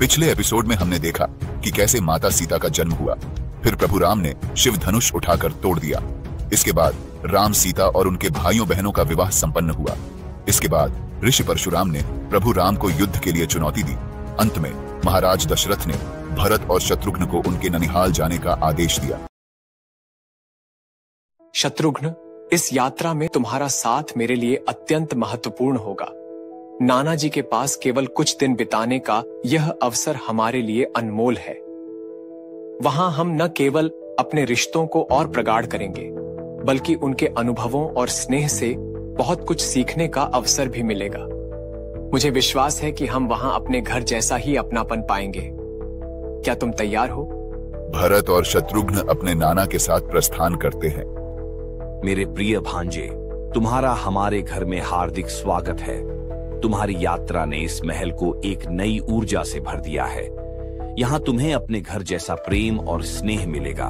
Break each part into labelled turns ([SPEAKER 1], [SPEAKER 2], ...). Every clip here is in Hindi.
[SPEAKER 1] पिछले एपिसोड में हमने देखा कि कैसे माता सीता का जन्म हुआ, फिर प्रभु राम ने शिव धनुष उठाकर तोड़ दिया। इसके बाद राम, सीता और उनके भाइयों बहनों का विवाह संपन्न हुआ। इसके बाद ऋषि परशुराम ने प्रभु राम को युद्ध के लिए चुनौती दी। अंत में महाराज दशरथ ने भरत और शत्रुघ्न को उनके ननिहाल जाने का आदेश दिया।
[SPEAKER 2] शत्रुघ्न, इस यात्रा में तुम्हारा साथ मेरे लिए अत्यंत महत्वपूर्ण होगा। नाना जी के पास केवल कुछ दिन बिताने का यह अवसर हमारे लिए अनमोल है। वहां हम न केवल अपने रिश्तों को और प्रगाढ़ करेंगे, बल्कि उनके अनुभवों और स्नेह से बहुत कुछ सीखने का अवसर भी मिलेगा। मुझे विश्वास है कि हम वहां अपने घर जैसा ही अपनापन पाएंगे। क्या तुम तैयार हो?
[SPEAKER 1] भरत और शत्रुघ्न अपने नाना के साथ प्रस्थान करते हैं।
[SPEAKER 3] मेरे प्रिय भांजे, तुम्हारा हमारे घर में हार्दिक स्वागत है। तुम्हारी यात्रा ने इस महल को एक नई ऊर्जा से भर दिया है। यहाँ तुम्हें अपने घर जैसा प्रेम और स्नेह मिलेगा।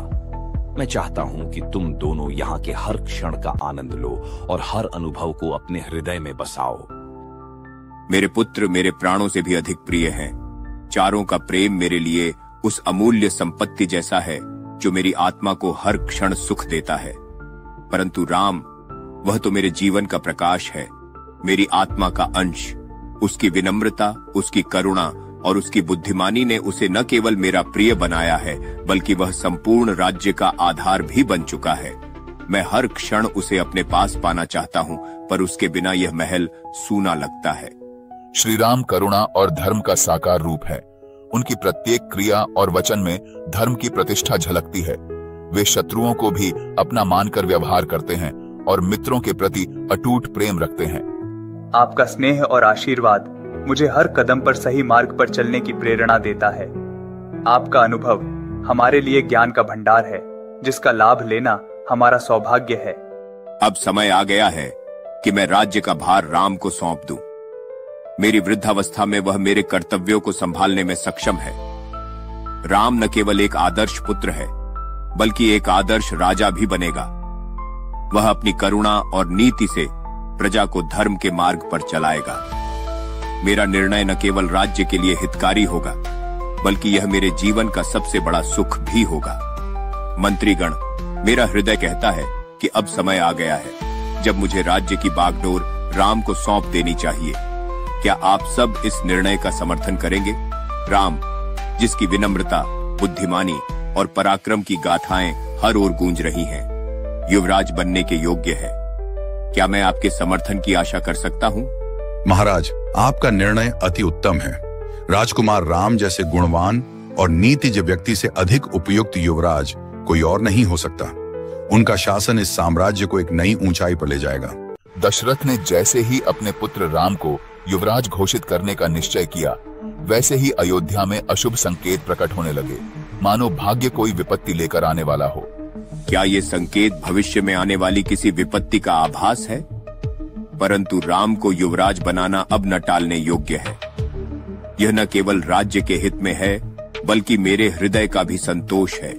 [SPEAKER 3] मैं चाहता हूं कि तुम दोनों यहाँ के हर क्षण का आनंद लो और हर अनुभव को अपने हृदय में बसाओ।
[SPEAKER 4] मेरे पुत्र मेरे प्राणों से भी अधिक प्रिय हैं। चारों का प्रेम मेरे लिए उस अमूल्य संपत्ति जैसा है जो मेरी आत्मा को हर क्षण सुख देता है। परंतु राम, वह तो मेरे जीवन का प्रकाश है, मेरी आत्मा का अंश। उसकी विनम्रता, उसकी करुणा और उसकी बुद्धिमानी ने उसे न केवल मेरा प्रिय बनाया है, बल्कि वह संपूर्ण राज्य का आधार भी बन चुका है। मैं हर क्षण उसे अपने पास पाना चाहता हूं, पर उसके बिना यह महल सूना लगता है।
[SPEAKER 1] श्री राम करुणा और धर्म का साकार रूप है। उनकी प्रत्येक क्रिया और वचन में धर्म की प्रतिष्ठा झलकती है। वे शत्रुओं को भी अपना मानकर व्यवहार करते हैं और मित्रों के प्रति अटूट प्रेम रखते हैं।
[SPEAKER 5] आपका स्नेह और आशीर्वाद मुझे हर कदम पर सही मार्ग पर चलने की प्रेरणा देता है। आपका अनुभव हमारे लिए ज्ञान का भंडार है, जिसका लाभ लेना हमारा सौभाग्य है।
[SPEAKER 4] अब समय आ गया है कि मैं राज्य का भार राम को सौंप दूं। मेरी वृद्धावस्था में वह मेरे कर्तव्यों को संभालने में सक्षम है। राम न केवल एक आदर्श पुत्र है, बल्कि एक आदर्श राजा भी बनेगा। वह अपनी करुणा और नीति से प्रजा को धर्म के मार्ग पर चलाएगा। मेरा निर्णय न केवल राज्य के लिए हितकारी होगा, बल्कि यह मेरे जीवन का सबसे बड़ा सुख भी होगा। मंत्रीगण, मेरा हृदय कहता है कि अब समय आ गया है जब मुझे राज्य की बागडोर राम को सौंप देनी चाहिए। क्या आप सब इस निर्णय का समर्थन करेंगे? राम, जिसकी विनम्रता, बुद्धिमानी और पराक्रम की गाथाएं हर ओर गूंज रही हैं, युवराज बनने के योग्य है। क्या मैं आपके समर्थन की आशा कर सकता हूं?
[SPEAKER 6] महाराज, आपका निर्णय अति उत्तम है। राजकुमार राम जैसे गुणवान और नीतिज्ञ व्यक्ति से अधिक उपयुक्त युवराज कोई और नहीं हो सकता। उनका शासन इस साम्राज्य को एक नई ऊंचाई पर ले जाएगा।
[SPEAKER 1] दशरथ ने जैसे ही अपने पुत्र राम को युवराज घोषित करने का निश्चय किया, वैसे ही अयोध्या में अशुभ संकेत प्रकट होने लगे, मानो भाग्य कोई विपत्ति लेकर आने वाला हो।
[SPEAKER 4] क्या ये संकेत भविष्य में आने वाली किसी विपत्ति का आभास है? परंतु राम को युवराज बनाना अब न टालने योग्य है। यह न केवल राज्य के हित में है, बल्कि मेरे हृदय का भी संतोष है।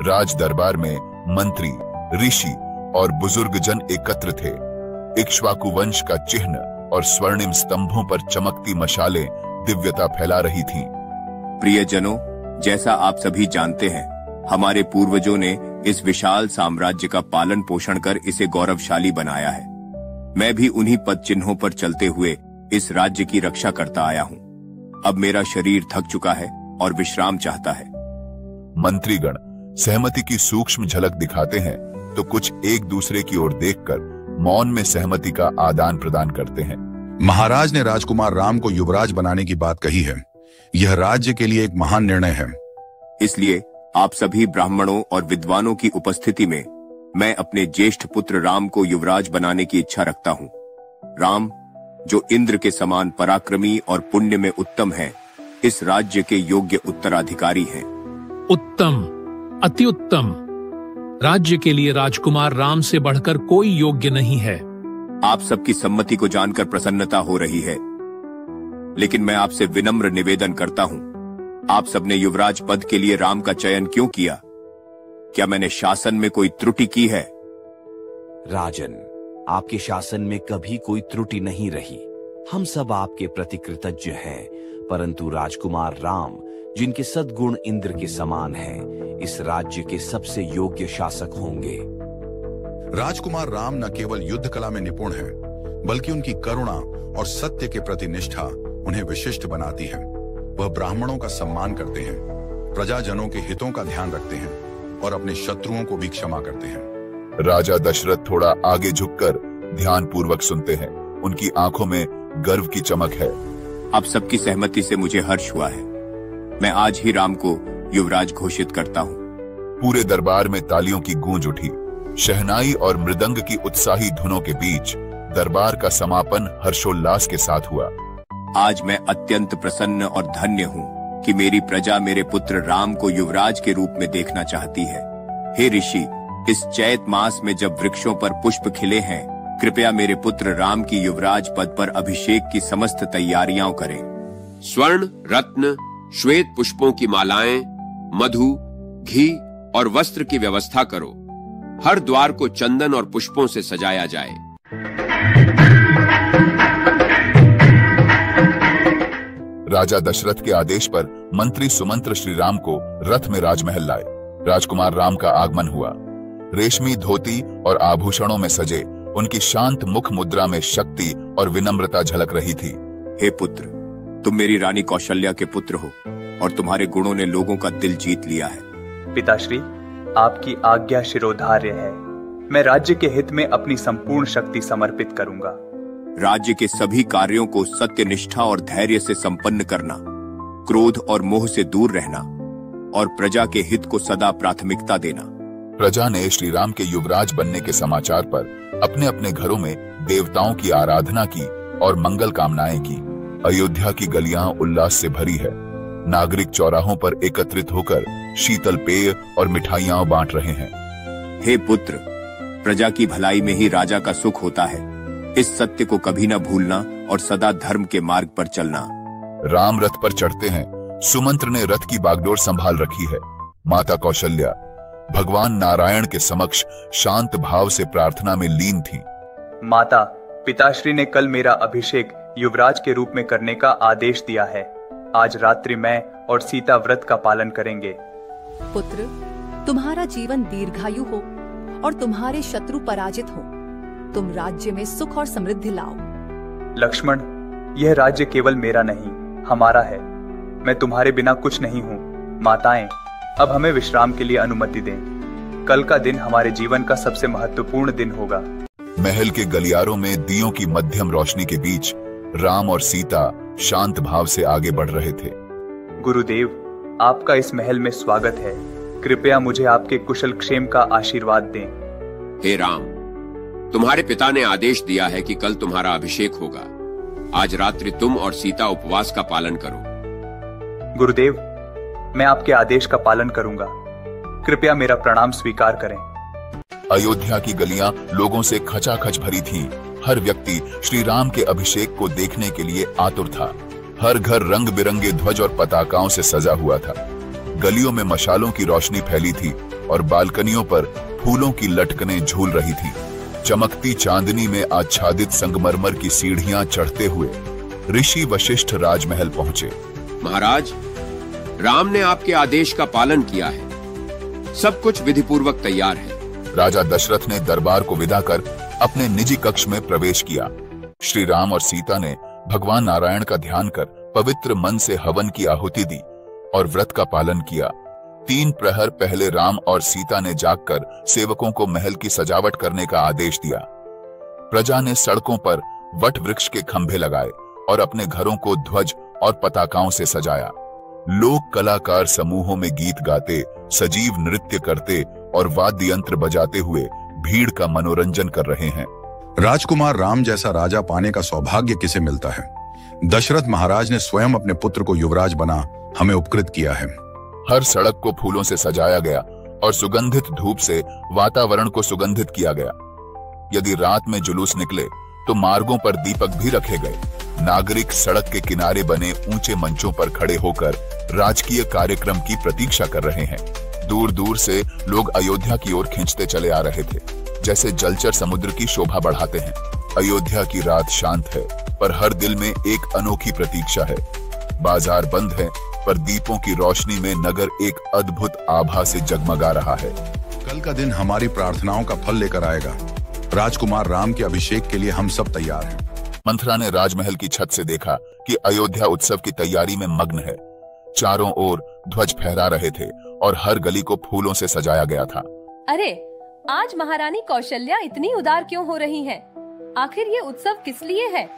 [SPEAKER 1] राज दरबार में मंत्री, ऋषि और बुजुर्ग जन एकत्र थे। इक्ष्वाकु वंश का चिन्ह और स्वर्णिम स्तंभों पर चमकती मशालें दिव्यता फैला रही थीं।
[SPEAKER 4] प्रियजनों, जैसा आप सभी जानते हैं, हमारे पूर्वजों ने इस विशाल साम्राज्य का पालन पोषण कर इसे गौरवशाली बनाया है। मैं भी उन्हीं पद चिन्हों पर चलते हुए इस राज्य की रक्षा करता आया हूं। अब मेरा शरीर थक चुका है और विश्राम चाहता है।
[SPEAKER 1] मंत्रीगण सहमति की सूक्ष्म झलक दिखाते हैं तो कुछ एक दूसरे की ओर देखकर मौन में सहमति का आदान प्रदान करते हैं।
[SPEAKER 6] महाराज ने राजकुमार राम को युवराज बनाने की बात कही है। यह राज्य के लिए एक महान निर्णय है।
[SPEAKER 4] इसलिए आप सभी ब्राह्मणों और विद्वानों की उपस्थिति में मैं अपने ज्येष्ठ पुत्र राम को युवराज बनाने की इच्छा रखता हूं। राम, जो इंद्र के समान पराक्रमी और पुण्य में उत्तम है, इस राज्य के योग्य उत्तराधिकारी हैं।
[SPEAKER 7] उत्तम, अति उत्तम। राज्य के लिए राजकुमार राम से बढ़कर कोई योग्य नहीं है।
[SPEAKER 4] आप सबकी सम्मति को जानकर प्रसन्नता हो रही है, लेकिन मैं आपसे विनम्र निवेदन करता हूं, आप सबने युवराज पद के लिए राम का चयन क्यों किया? क्या मैंने शासन में कोई त्रुटि की है?
[SPEAKER 3] राजन, आपके शासन में कभी कोई त्रुटि नहीं रही। हम सब आपके प्रति कृतज्ञ हैं, परंतु राजकुमार राम, जिनके सद्गुण इंद्र के समान हैं, इस राज्य के सबसे योग्य शासक होंगे।
[SPEAKER 6] राजकुमार राम न केवल युद्ध कला में निपुण हैं, बल्कि उनकी करुणा और सत्य के प्रति निष्ठा उन्हें विशिष्ट बनाती है। वह ब्राह्मणों का सम्मान करते हैं, प्रजाजनों के हितों का ध्यान रखते हैं और अपने शत्रुओं को भी क्षमा करते हैं।
[SPEAKER 1] राजा दशरथ थोड़ा आगे झुककर ध्यानपूर्वक सुनते हैं। उनकी आंखों में गर्व की चमक है।
[SPEAKER 4] आप सबकी सहमति से मुझे हर्ष हुआ है। मैं आज ही राम को युवराज घोषित करता हूँ।
[SPEAKER 1] पूरे दरबार में तालियों की गूंज उठी। शहनाई और मृदंग की उत्साही धुनों के बीच दरबार का समापन हर्षोल्लास के साथ हुआ।
[SPEAKER 4] आज मैं अत्यंत प्रसन्न और धन्य हूँ कि मेरी प्रजा मेरे पुत्र राम को युवराज के रूप में देखना चाहती है। हे ऋषि, इस चैत मास में जब वृक्षों पर पुष्प खिले हैं, कृपया मेरे पुत्र राम की युवराज पद पर अभिषेक की समस्त तैयारियां करें।
[SPEAKER 8] स्वर्ण, रत्न, श्वेत पुष्पों की मालाएं, मधु, घी और वस्त्र की व्यवस्था करो। हर द्वार को चंदन और पुष्पों से सजाया जाए।
[SPEAKER 1] राजा दशरथ के आदेश पर मंत्री सुमंत्र श्री राम को रथ में राजमहल लाए। राजकुमार राम का आगमन हुआ। रेशमी धोती और आभूषणों में सजे उनकी शांत मुख मुद्रा में शक्ति और विनम्रता झलक रही थी।
[SPEAKER 4] हे पुत्र, तुम मेरी रानी कौशल्या के पुत्र हो और तुम्हारे गुणों ने लोगों का दिल जीत लिया है।
[SPEAKER 5] पिताश्री, आपकी आज्ञा शिरोधार्य है। मैं राज्य के हित में अपनी संपूर्ण शक्ति समर्पित करूंगा।
[SPEAKER 4] राज्य के सभी कार्यों को सत्य, निष्ठा और धैर्य से संपन्न करना, क्रोध और मोह से दूर रहना और प्रजा के हित को सदा प्राथमिकता देना।
[SPEAKER 1] प्रजा ने श्री राम के युवराज बनने के समाचार पर अपने अपने घरों में देवताओं की आराधना की और मंगल कामनाएं की। अयोध्या की गलियां उल्लास से भरी है। नागरिक चौराहों पर एकत्रित होकर शीतल पेय और मिठाइयां बांट रहे हैं।
[SPEAKER 4] हे पुत्र, प्रजा की भलाई में ही राजा का सुख होता है। इस सत्य को कभी न भूलना और सदा धर्म के मार्ग पर चलना।
[SPEAKER 1] राम रथ पर चढ़ते हैं। सुमंत्र ने रथ की बागडोर संभाल रखी है। माता कौशल्या भगवान नारायण के समक्ष शांत भाव से प्रार्थना में लीन थी।
[SPEAKER 5] माता, पिताश्री ने कल मेरा अभिषेक युवराज के रूप में करने का आदेश दिया है। आज रात्रि मैं और सीता व्रत का पालन करेंगे।
[SPEAKER 9] पुत्र, तुम्हारा जीवन दीर्घायु हो और तुम्हारे शत्रु पराजित हो। तुम राज्य में सुख और समृद्धि लाओ।
[SPEAKER 5] लक्ष्मण, यह राज्य केवल मेरा नहीं, हमारा है। मैं तुम्हारे बिना कुछ नहीं हूँ। माताएं, अब हमें विश्राम के लिए अनुमति दें। कल का दिन हमारे जीवन का सबसे महत्वपूर्ण दिन होगा।
[SPEAKER 1] महल के गलियारों में दियों की मध्यम रोशनी के बीच राम और सीता शांत भाव से आगे बढ़ रहे थे।
[SPEAKER 5] गुरुदेव, आपका इस महल में स्वागत है। कृपया मुझे आपके कुशल क्षेम का आशीर्वाद दें।
[SPEAKER 8] हे राम, तुम्हारे पिता ने आदेश दिया है कि कल तुम्हारा अभिषेक होगा। आज रात्रि तुम और सीता उपवास का पालन करो।
[SPEAKER 5] गुरुदेव, मैं आपके आदेश का पालन करूंगा। कृपया मेरा प्रणाम स्वीकार करें।
[SPEAKER 1] अयोध्या की गलियां लोगों से खचाखच भरी थीं। हर व्यक्ति श्री राम के अभिषेक को देखने के लिए आतुर था। हर घर रंग बिरंगे ध्वज और पताकाओं से सजा हुआ था। गलियों में मशालों की रोशनी फैली थी और बालकनियों पर फूलों की लटकनें झूल रही थी। चमकती चांदनी में आच्छादित संगमरमर की सीढ़ियां चढ़ते हुए ऋषि वशिष्ठ राजमहल पहुंचे।
[SPEAKER 8] महाराज, राम ने आपके आदेश का पालन किया है। सब कुछ विधिपूर्वक तैयार है।
[SPEAKER 1] राजा दशरथ ने दरबार को विदा कर अपने निजी कक्ष में प्रवेश किया। श्री राम और सीता ने भगवान नारायण का ध्यान कर पवित्र मन से हवन की आहुति दी और व्रत का पालन किया। 3 प्रहर पहले राम और सीता ने जागकर सेवकों को महल की सजावट करने का आदेश दिया। प्रजा ने सड़कों पर वट वृक्ष के खंभे लगाए और अपने घरों को ध्वज और पताकाओं से सजाया। लोक कलाकार समूहों में गीत गाते, सजीव नृत्य करते और वाद्य यंत्र बजाते हुए भीड़ का मनोरंजन कर रहे हैं।
[SPEAKER 6] राजकुमार राम जैसा राजा पाने का सौभाग्य किसे मिलता है। दशरथ महाराज ने स्वयं अपने पुत्र को युवराज बना हमें उपकृत किया है।
[SPEAKER 1] हर सड़क को फूलों से सजाया गया और सुगंधित धूप से वातावरण को सुगंधित किया गया। यदि रात में जुलूस निकले तो मार्गों पर दीपक भी रखे गए। नागरिक सड़क के किनारे बने ऊंचे मंचों पर खड़े होकर राजकीय कार्यक्रम की प्रतीक्षा कर रहे हैं। दूर दूर से लोग अयोध्या की ओर खींचते चले आ रहे थे, जैसे जलचर समुद्र की शोभा बढ़ाते हैं। अयोध्या की रात शांत है, पर हर दिल में एक अनोखी प्रतीक्षा है। बाजार बंद है, पर दीपों की रोशनी में नगर एक अद्भुत आभा से जगमगा रहा है।
[SPEAKER 6] कल का दिन हमारी प्रार्थनाओं का फल लेकर आएगा। राजकुमार राम के अभिषेक के लिए हम सब तैयार हैं।
[SPEAKER 1] मंथरा ने राजमहल की छत से देखा कि अयोध्या उत्सव की तैयारी में मग्न है। चारों ओर ध्वज फहरा रहे थे और हर गली को फूलों से सजाया गया था।
[SPEAKER 10] अरे, आज महारानी कौशल्या इतनी उदार क्यों हो रही हैं? आखिर ये उत्सव किस लिए है?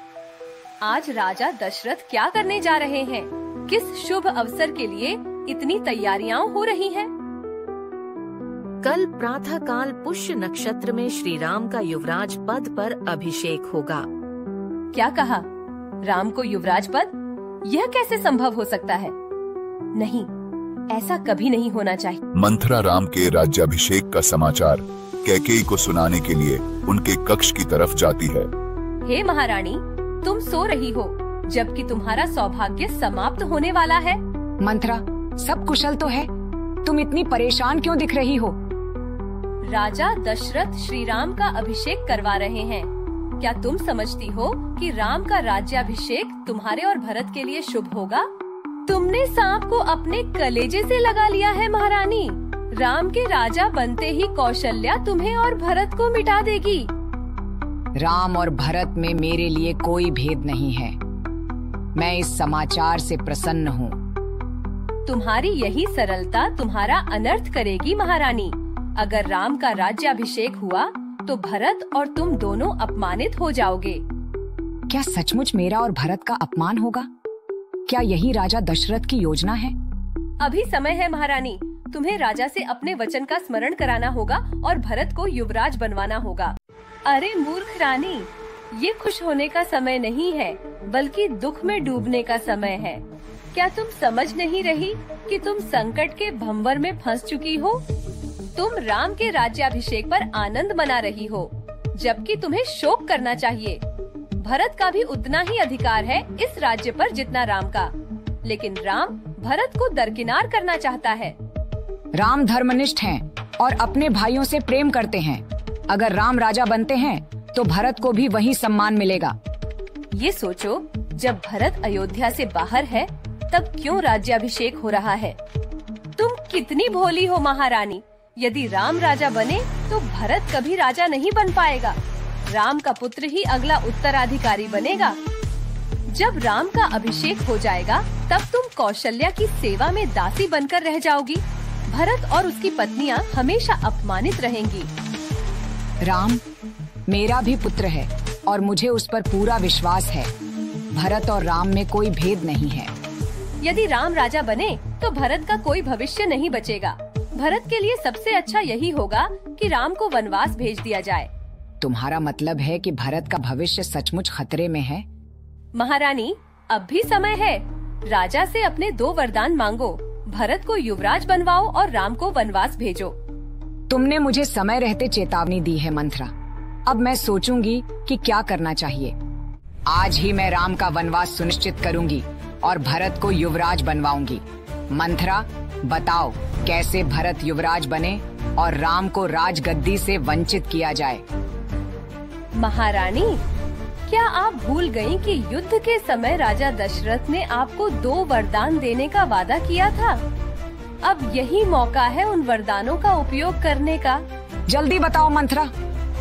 [SPEAKER 10] आज राजा दशरथ क्या करने जा रहे हैं? किस शुभ अवसर के लिए इतनी तैयारियां हो रही हैं?
[SPEAKER 11] कल प्रातः काल पुष्य नक्षत्र में श्री राम का युवराज पद पर अभिषेक होगा।
[SPEAKER 10] क्या कहा? राम को युवराज पद? यह कैसे संभव हो सकता है? नहीं, ऐसा कभी नहीं होना चाहिए।
[SPEAKER 1] मंथरा राम के राज्याभिषेक का समाचार कैकेयी को सुनाने के लिए उनके कक्ष की तरफ जाती है।
[SPEAKER 10] हे महारानी, तुम सो रही हो जबकि तुम्हारा सौभाग्य समाप्त होने वाला है।
[SPEAKER 12] मंथरा, सब कुशल तो है? तुम इतनी परेशान क्यों दिख रही हो?
[SPEAKER 10] राजा दशरथ श्री राम का अभिषेक करवा रहे हैं। क्या तुम समझती हो कि राम का राज्याभिषेक तुम्हारे और भरत के लिए शुभ होगा? तुमने सांप को अपने कलेजे से लगा लिया है महारानी। राम के राजा बनते ही कौशल्या तुम्हें और भरत को मिटा देगी।
[SPEAKER 12] राम और भरत में मेरे लिए कोई भेद नहीं है। मैं इस समाचार से प्रसन्न हूँ।
[SPEAKER 10] तुम्हारी यही सरलता तुम्हारा अनर्थ करेगी महारानी। अगर राम का राज्याभिषेक हुआ तो भरत और तुम दोनों अपमानित हो जाओगे।
[SPEAKER 12] क्या सचमुच मेरा और भरत का अपमान होगा? क्या यही राजा दशरथ की योजना है?
[SPEAKER 10] अभी समय है महारानी। तुम्हें राजा से अपने वचन का स्मरण कराना होगा और भरत को युवराज बनवाना होगा। अरे मूर्ख रानी, ये खुश होने का समय नहीं है, बल्कि दुख में डूबने का समय है। क्या तुम समझ नहीं रही कि तुम संकट के भंवर में फंस चुकी हो? तुम राम के राज्याभिषेक पर आनंद मना रही हो, जबकि तुम्हें शोक करना चाहिए। भरत का भी उतना ही अधिकार है इस राज्य पर जितना राम का, लेकिन राम भरत को दरकिनार करना चाहता है।
[SPEAKER 12] राम धर्मनिष्ठ हैं और अपने भाइयों से प्रेम करते हैं। अगर राम राजा बनते हैं तो भरत को भी वही सम्मान मिलेगा।
[SPEAKER 10] ये सोचो, जब भरत अयोध्या से बाहर है तब क्यों राज्याभिषेक हो रहा है? तुम कितनी भोली हो महारानी। यदि राम राजा बने तो भरत कभी राजा नहीं बन पाएगा। राम का पुत्र ही अगला उत्तराधिकारी बनेगा। जब राम का अभिषेक हो जाएगा तब तुम कौशल्या की सेवा में दासी बनकर रह जाओगी। भरत और उसकी पत्नियां हमेशा अपमानित रहेंगी।
[SPEAKER 12] राम मेरा भी पुत्र है और मुझे उस पर पूरा विश्वास है। भरत और राम में कोई भेद नहीं है।
[SPEAKER 10] यदि राम राजा बने तो भरत का कोई भविष्य नहीं बचेगा। भरत के लिए सबसे अच्छा यही होगा कि राम को वनवास भेज दिया जाए।
[SPEAKER 12] तुम्हारा मतलब है कि भरत का भविष्य सचमुच खतरे में है?
[SPEAKER 10] महारानी, अब भी समय है। राजा से अपने 2 वरदान मांगो। भरत को युवराज बनवाओ और राम को वनवास भेजो।
[SPEAKER 12] तुमने मुझे समय रहते चेतावनी दी है मंथरा। अब मैं सोचूंगी कि क्या करना चाहिए। आज ही मैं राम का वनवास सुनिश्चित करूंगी और भरत को युवराज बनवाऊंगी। मंथरा, बताओ कैसे भरत युवराज बने और राम को राजगद्दी से वंचित किया जाए।
[SPEAKER 10] महारानी, क्या आप भूल गयी कि युद्ध के समय राजा दशरथ ने आपको 2 वरदान देने का वादा किया था? अब यही मौका है उन वरदानों का उपयोग करने का।
[SPEAKER 12] जल्दी बताओ मंथरा,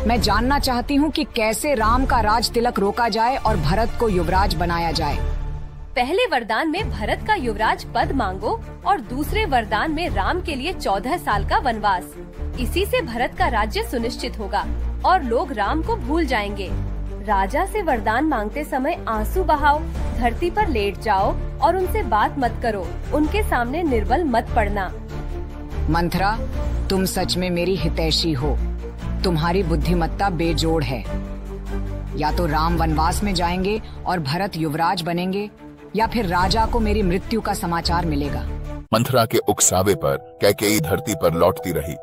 [SPEAKER 12] मैं जानना चाहती हूँ कि कैसे राम का राज तिलक रोका जाए और भरत को युवराज बनाया जाए।
[SPEAKER 10] पहले वरदान में भरत का युवराज पद मांगो और दूसरे वरदान में राम के लिए 14 साल का वनवास। इसी से भरत का राज्य सुनिश्चित होगा और लोग राम को भूल जाएंगे। राजा से वरदान मांगते समय आंसू बहाओ, धरती पर लेट जाओ और उनसे बात मत करो। उनके सामने निर्बल मत पड़ना।
[SPEAKER 12] मंथरा, तुम सच में मेरी हितैषी हो। तुम्हारी बुद्धिमत्ता बेजोड़ है। या तो राम वनवास में जाएंगे और भरत युवराज बनेंगे, या फिर राजा को मेरी मृत्यु का समाचार मिलेगा।
[SPEAKER 1] मंथरा के उकसावे पर कैकेयी धरती पर लौटती रही।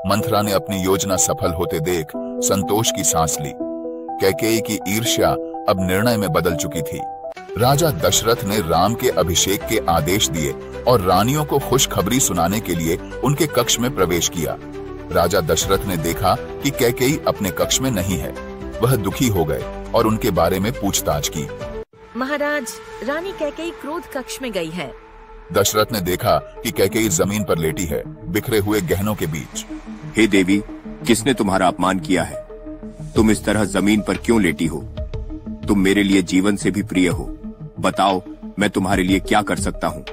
[SPEAKER 1] मंथरा ने अपनी योजना सफल होते देख संतोष की सांस ली। कैकेयी की ईर्ष्या अब निर्णय में बदल चुकी थी। राजा दशरथ ने राम के अभिषेक के आदेश दिए और रानियों को खुशखबरी सुनाने के लिए उनके कक्ष में प्रवेश किया। राजा दशरथ ने देखा कि कैकेयी अपने कक्ष में नहीं है। वह दुखी हो गए और उनके बारे में पूछताछ की।
[SPEAKER 11] महाराज, रानी कैकेयी क्रोध कक्ष में गई है।
[SPEAKER 1] दशरथ ने देखा कि कैकेयी जमीन पर लेटी है, बिखरे हुए गहनों के बीच।
[SPEAKER 4] हे देवी, किसने तुम्हारा अपमान किया है? तुम इस तरह जमीन पर क्यों लेटी हो? तुम मेरे लिए जीवन से भी प्रिय हो। बताओ, मैं तुम्हारे लिए क्या कर सकता हूँ?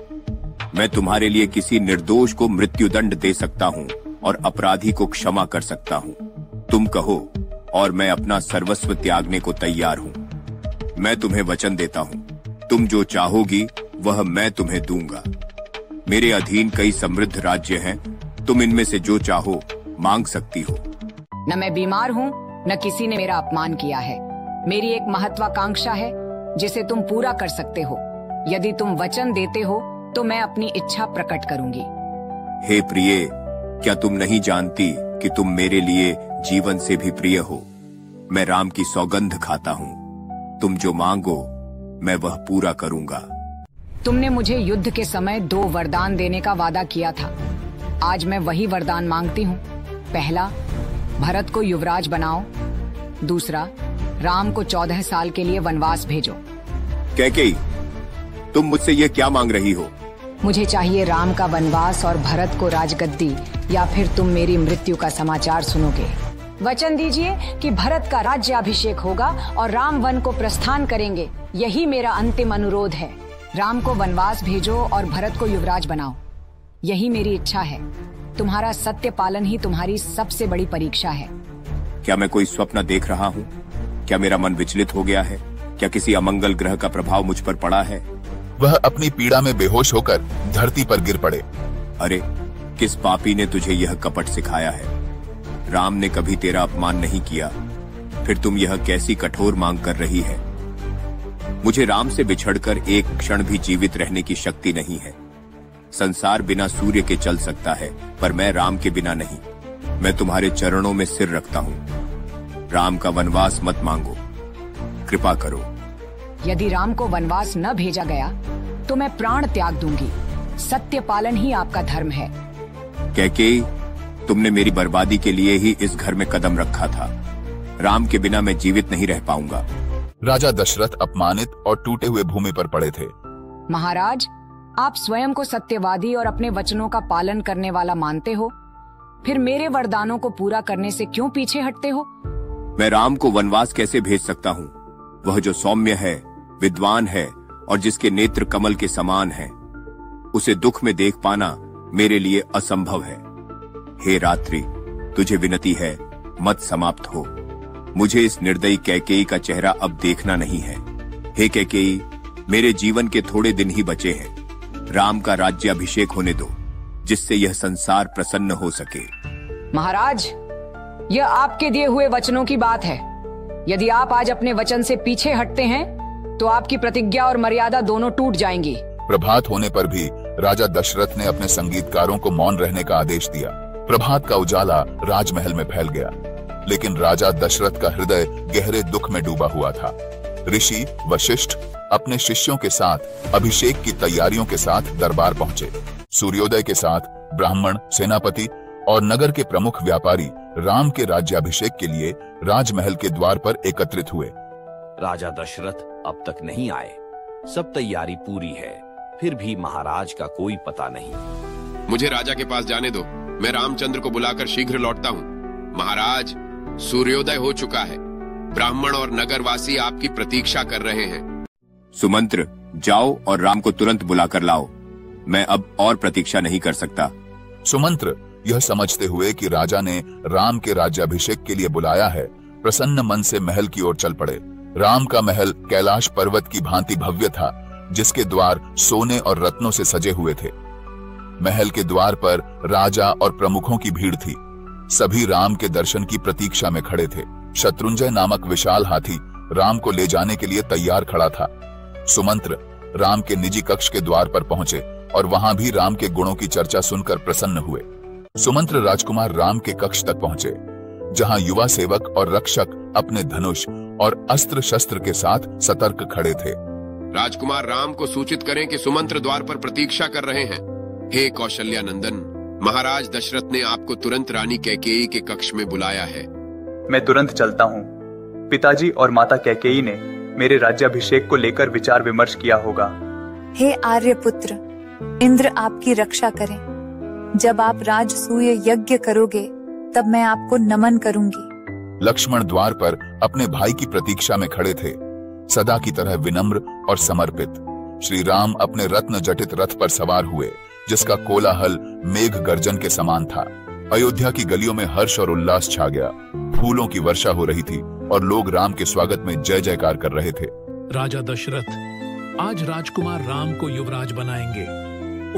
[SPEAKER 4] मैं तुम्हारे लिए किसी निर्दोष को मृत्युदंड दे सकता हूँ और अपराधी को क्षमा कर सकता हूँ। तुम कहो और मैं अपना सर्वस्व त्यागने को तैयार हूँ। मैं तुम्हें वचन देता हूँ, तुम जो चाहोगी वह मैं तुम्हें दूंगा। मेरे अधीन कई समृद्ध राज्य हैं, तुम इनमें से जो चाहो मांग सकती हो।
[SPEAKER 12] न मैं बीमार हूँ, न किसी ने मेरा अपमान किया है। मेरी एक महत्वाकांक्षा है जिसे तुम पूरा कर सकते हो। यदि तुम वचन देते हो तो मैं अपनी इच्छा प्रकट करूंगी।
[SPEAKER 4] हे प्रिय, क्या तुम नहीं जानती कि तुम मेरे लिए जीवन से भी प्रिय हो? मैं राम की सौगंध खाता हूँ, तुम जो मांगो मैं वह पूरा करूंगा।
[SPEAKER 12] तुमने मुझे युद्ध के समय 2 वरदान देने का वादा किया था। आज मैं वही वरदान मांगती हूँ। पहला, भरत को युवराज बनाओ। दूसरा, राम को 14 साल के लिए वनवास भेजो।
[SPEAKER 4] कैकेयी, तुम मुझसे ये क्या मांग रही हो?
[SPEAKER 12] मुझे चाहिए राम का वनवास और भरत को राजगद्दी, या फिर तुम मेरी मृत्यु का समाचार सुनोगे। वचन दीजिए कि भरत का राज्याभिषेक होगा और राम वन को प्रस्थान करेंगे। यही मेरा अंतिम अनुरोध है। राम को वनवास भेजो और भरत को युवराज बनाओ। यही मेरी इच्छा है। तुम्हारा सत्य पालन ही तुम्हारी सबसे बड़ी परीक्षा है।
[SPEAKER 4] क्या मैं कोई स्वप्न देख रहा हूँ? क्या मेरा मन विचलित हो गया है? क्या किसी अमंगल ग्रह का प्रभाव मुझ पर पड़ा है?
[SPEAKER 1] वह अपनी पीड़ा में बेहोश होकर धरती पर गिर पड़े।
[SPEAKER 4] अरे, किस पापी ने तुझे यह कपट सिखाया है? राम ने कभी तेरा अपमान नहीं किया, फिर तुम यह कैसी कठोर मांग कर रही है? मुझे राम से बिछड़कर एक क्षण भी जीवित रहने की शक्ति नहीं है। संसार बिना सूर्य के चल सकता है, पर मैं राम के बिना नहीं। मैं तुम्हारे चरणों में सिर रखता हूँ। राम का वनवास मत मांगो, कृपा करो।
[SPEAKER 12] यदि राम को वनवास न भेजा गया तो मैं प्राण त्याग दूंगी। सत्य पालन ही आपका धर्म है।
[SPEAKER 4] कैकेयी, तुमने मेरी बर्बादी के लिए ही इस घर में कदम रखा था। राम के बिना मैं जीवित नहीं रह पाऊंगा।
[SPEAKER 1] राजा दशरथ अपमानित और टूटे हुए भूमि पर पड़े थे।
[SPEAKER 12] महाराज, आप स्वयं को सत्यवादी और अपने वचनों का पालन करने वाला मानते हो, फिर मेरे वरदानों को पूरा करने से क्यों पीछे हटते हो?
[SPEAKER 4] मैं राम को वनवास कैसे भेज सकता हूँ? वह जो सौम्य है, विद्वान है और जिसके नेत्र कमल के समान है, उसे दुख में देख पाना मेरे लिए असंभव है। हे रात्रि, तुझे विनती है, मत समाप्त हो। मुझे इस निर्दयी कैकेयी का चेहरा अब देखना नहीं है। हे कैकेयी, मेरे जीवन के थोड़े दिन ही बचे हैं। राम का राज्याभिषेक होने दो, जिससे यह संसार प्रसन्न हो सके।
[SPEAKER 12] महाराज, यह आपके दिए हुए वचनों की बात है। यदि आप आज अपने वचन से पीछे हटते हैं तो आपकी प्रतिज्ञा और मर्यादा दोनों टूट जाएंगी।
[SPEAKER 1] प्रभात होने पर भी राजा दशरथ ने अपने संगीतकारों को मौन रहने का आदेश दिया। प्रभात का उजाला राजमहल में फैल गया, लेकिन राजा दशरथ का हृदय गहरे दुख में डूबा हुआ था। ऋषि वशिष्ठ अपने शिष्यों के साथ अभिषेक की तैयारियों के साथ दरबार पहुंचे। सूर्योदय के साथ ब्राह्मण, सेनापति और नगर के प्रमुख व्यापारी राम के राज्याभिषेक के लिए राजमहल के द्वार पर एकत्रित हुए।
[SPEAKER 3] राजा दशरथ अब तक नहीं आए। सब तैयारी पूरी है, फिर भी महाराज का कोई पता नहीं।
[SPEAKER 8] मुझे राजा के पास जाने दो। मैं रामचंद्र को बुलाकर शीघ्र लौटता हूँ। महाराज, सूर्योदय हो चुका है। ब्राह्मण और नगरवासी आपकी प्रतीक्षा कर रहे हैं।
[SPEAKER 4] सुमंत्र, जाओ और राम को तुरंत बुलाकर लाओ। मैं अब और प्रतीक्षा नहीं कर सकता।
[SPEAKER 1] सुमंत्र यह समझते हुए कि राजा ने राम के राज्याभिषेक के लिए बुलाया है, प्रसन्न मन से महल की ओर चल पड़े। राम का महल कैलाश पर्वत की भांति भव्य था, जिसके द्वार सोने और रत्नों से सजे हुए थे। महल के द्वार पर राजा और प्रमुखों की भीड़ थी। सभी राम के दर्शन की प्रतीक्षा में खड़े थे। शत्रुंजय नामक विशाल हाथी राम को ले जाने के लिए तैयार खड़ा था। सुमंत्र राम के निजी कक्ष के द्वार पर पहुंचे और वहां भी राम के गुणों की चर्चा सुनकर प्रसन्न हुए। सुमंत्र राजकुमार राम के कक्ष तक पहुंचे, जहां युवा सेवक और रक्षक अपने धनुष और अस्त्र शस्त्र के साथ सतर्क खड़े थे।
[SPEAKER 8] राजकुमार राम को सूचित करें कि सुमंत्र द्वार पर प्रतीक्षा कर रहे हैं। हे कौशल्या नंदन, महाराज दशरथ ने आपको तुरंत रानी कैकेयी के कक्ष में बुलाया है।
[SPEAKER 5] मैं तुरंत चलता हूँ। पिताजी और माता कैकेयी ने मेरे राज्याभिषेक को लेकर विचार विमर्श किया होगा।
[SPEAKER 13] हे आर्यपुत्र, इंद्र आपकी रक्षा करें। जब आप राजसूय यज्ञ करोगे तब मैं आपको नमन करूंगी।
[SPEAKER 1] लक्ष्मण द्वार पर अपने भाई की प्रतीक्षा में खड़े थे, सदा की तरह विनम्र और समर्पित। श्री राम अपने रत्न जटित रथ पर सवार हुए, जिसका कोलाहल मेघ गर्जन के समान था। अयोध्या की गलियों में हर्ष और उल्लास छा गया। फूलों की वर्षा हो रही थी और लोग राम के स्वागत में जय जयकार कर रहे थे।
[SPEAKER 7] राजा दशरथ आज राजकुमार राम को युवराज बनाएंगे।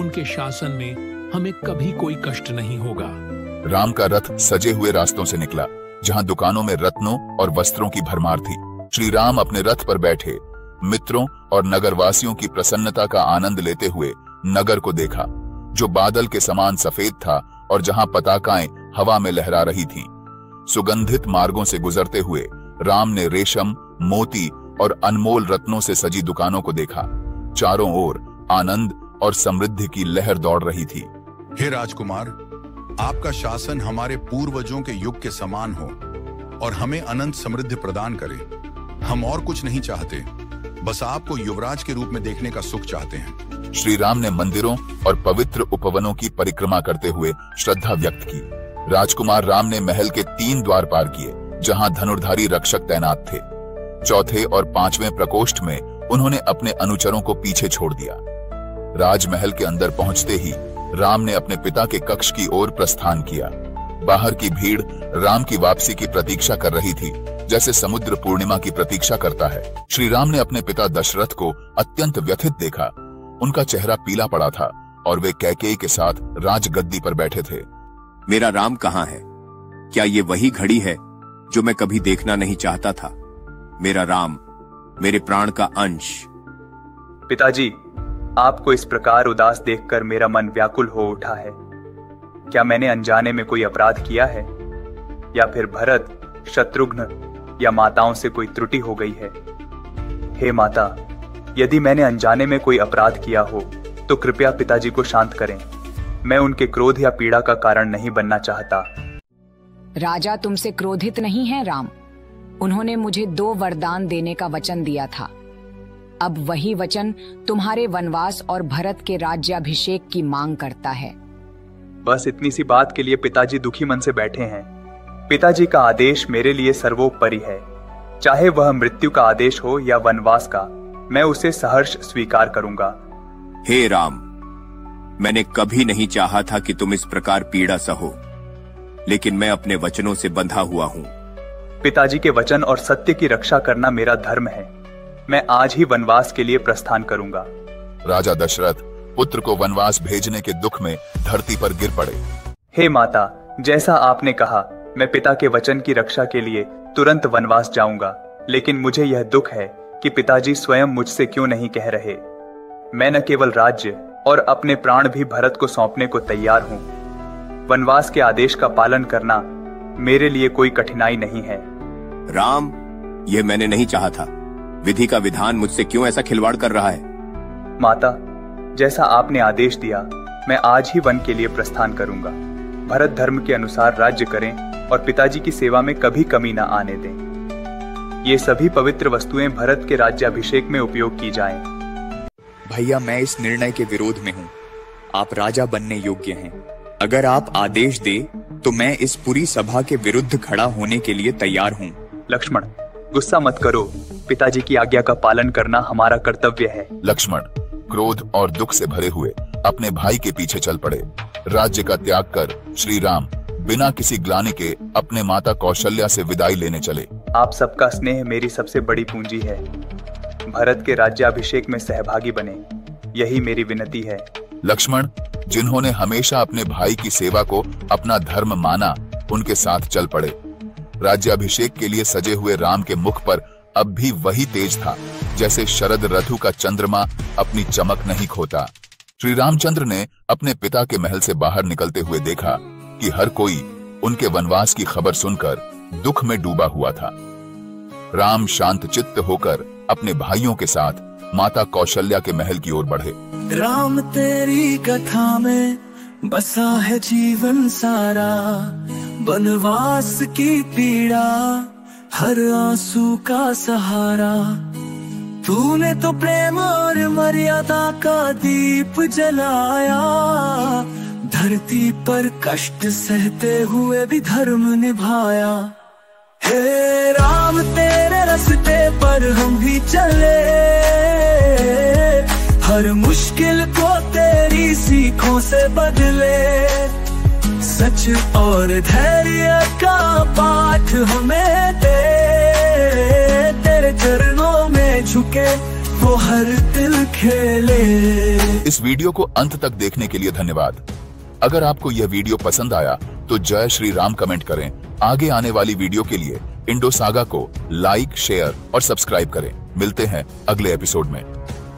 [SPEAKER 7] उनके शासन में हमें कभी कोई कष्ट नहीं होगा।
[SPEAKER 1] राम का रथ सजे हुए रास्तों से निकला, जहां दुकानों में रत्नों और वस्त्रों की भरमार थी। श्री राम अपने रथ पर बैठे मित्रों और नगरवासियों की प्रसन्नता का आनंद लेते हुए नगर को देखा, जो बादल के समान सफेद था और जहां पताकाएं हवा में लहरा रही थीं। सुगंधित मार्गों से गुजरते हुए राम ने रेशम, मोती और अनमोल रत्नों से सजी दुकानों को देखा। चारों ओर आनंद और समृद्धि की लहर दौड़ रही थी।
[SPEAKER 6] हे राजकुमार, आपका शासन हमारे पूर्वजों के युग के समान हो और हमें अनंत समृद्धि प्रदान करे। हम और कुछ नहीं चाहते, बस आपको युवराज के रूप में देखने का सुख चाहते हैं।
[SPEAKER 1] श्री राम ने मंदिरों और पवित्र उपवनों की परिक्रमा करते हुए श्रद्धा व्यक्त की। राजकुमार राम ने महल के 3 द्वार पार किए, जहां धनुर्धारी रक्षक तैनात थे। चौथे और 5वें प्रकोष्ठ में उन्होंने अपने अनुचरों को पीछे छोड़ दिया। राजमहल के अंदर पहुंचते ही राम ने अपने पिता के कक्ष की ओर प्रस्थान किया। बाहर की भीड़ राम की वापसी की प्रतीक्षा कर रही थी, जैसे समुद्र पूर्णिमा की प्रतीक्षा करता है। श्री राम ने अपने पिता दशरथ को अत्यंत व्यथित देखा। उनका चेहरा पीला पड़ा था और वे कैकेयी के साथ राजगद्दी पर बैठे थे।
[SPEAKER 4] मेरा राम कहाँ है? क्या ये वही घड़ी है जो मैं कभी देखना नहीं चाहता था? मेरा राम, मेरे प्राण का अंश।
[SPEAKER 5] पिताजी, आपको इस प्रकार उदास देखकर मेरा मन व्याकुल हो उठा है। क्या मैंने अनजाने में कोई अपराध किया है, या फिर भरत, शत्रुघ्न या माताओं से कोई त्रुटि हो गई है? हे माता, यदि मैंने अनजाने में कोई अपराध किया हो तो कृपया पिताजी को शांत करें। मैं उनके क्रोध या पीड़ा का कारण नहीं बनना चाहता।
[SPEAKER 12] राजा तुमसे क्रोधित नहीं है राम। उन्होंने मुझे 2 वरदान देने का वचन दिया था। अब वही वचन तुम्हारे वनवास और भरत के राज्याभिषेक की मांग करता है।
[SPEAKER 5] बस इतनी सी बात के लिए पिताजी दुखी मन से बैठे हैं। पिताजी का आदेश मेरे लिए सर्वोपरि है। चाहे वह मृत्यु का आदेश हो या वनवास का, मैं उसे सहर्ष स्वीकार करूंगा।
[SPEAKER 4] हे राम, मैंने कभी नहीं चाहा था कि तुम इस प्रकार पीड़ा सहो, लेकिन मैं अपने वचनों से बंधा हुआ हूं।
[SPEAKER 5] पिताजी के वचन और सत्य की रक्षा करना मेरा धर्म है। मैं आज ही वनवास के लिए प्रस्थान करूंगा।
[SPEAKER 1] राजा दशरथ पुत्र को वनवास भेजने के दुख में धरती पर गिर पड़े।
[SPEAKER 5] हे माता, जैसा आपने कहा, मैं पिता के वचन की रक्षा के लिए तुरंत वनवास जाऊंगा, लेकिन मुझे यह दुख है कि पिताजी स्वयं मुझसे क्यों नहीं कह रहे। मैं न केवल राज्य और अपने प्राण भी भरत को सौंपने को तैयार हूं। वनवास के आदेश का पालन करना मेरे लिए कोई कठिनाई नहीं है।
[SPEAKER 4] राम, यह मैंने नहीं चाहा था। विधि का विधान मुझसे क्यों ऐसा खिलवाड़ कर रहा है?
[SPEAKER 5] माता, जैसा आपने आदेश दिया, मैं आज ही वन के लिए प्रस्थान करूंगा। भरत धर्म के अनुसार राज्य करें और पिताजी की सेवा में कभी कमी न आने दें। ये सभी पवित्र वस्तुएं भरत के राज्याभिषेक में उपयोग की जाएं।
[SPEAKER 14] भैया, मैं इस निर्णय के विरोध में हूँ। आप राजा बनने योग्य हैं। अगर आप आदेश दे तो मैं इस पूरी सभा के विरुद्ध खड़ा होने के लिए तैयार हूँ।
[SPEAKER 5] लक्ष्मण, गुस्सा मत करो। पिताजी की आज्ञा का पालन करना हमारा कर्तव्य है।
[SPEAKER 1] लक्ष्मण क्रोध और दुख से भरे हुए अपने भाई के पीछे चल पड़े। राज्य का त्याग कर श्री राम बिना किसी ग्लानि के अपने माता कौशल्या से विदाई लेने चले।
[SPEAKER 5] आप सबका स्नेह मेरी सबसे बड़ी पूंजी है। भरत के राज्याभिषेक में सहभागी बने, यही मेरी विनती है।
[SPEAKER 1] लक्ष्मण, जिन्होंने हमेशा अपने भाई की सेवा को अपना धर्म माना, उनके साथ चल पड़े। राज्याभिषेक के लिए सजे हुए राम के मुख पर अब भी वही तेज था, जैसे शरद ऋतु का चंद्रमा अपनी चमक नहीं खोता। श्री रामचंद्र ने अपने पिता के महल से बाहर निकलते हुए देखा कि हर कोई उनके वनवास की खबर सुनकर दुख में डूबा हुआ था। राम शांत चित्त होकर अपने भाइयों के साथ माता कौशल्या के महल की ओर बढ़े।
[SPEAKER 15] राम, तेरी कथा में बसा है जीवन सारा, वनवास की पीड़ा हर आंसू का सहारा। तूने तो प्रेम और मर्यादा का दीप जलाया, धरती पर कष्ट सहते हुए भी धर्म निभाया। हे राम तेरे रास्ते पर हम भी चले, हर मुश्किल को तेरी सीखों से बदले। सच और धैर्य का पाठ हमें दे, तेरे चरणों में झुके वो हर दिल खेले।
[SPEAKER 1] इस वीडियो को अंत तक देखने के लिए धन्यवाद। अगर आपको यह वीडियो पसंद आया तो जय श्री राम कमेंट करें। आगे आने वाली वीडियो के लिए इंडो सागा को लाइक, शेयर और सब्सक्राइब करें। मिलते हैं अगले एपिसोड में।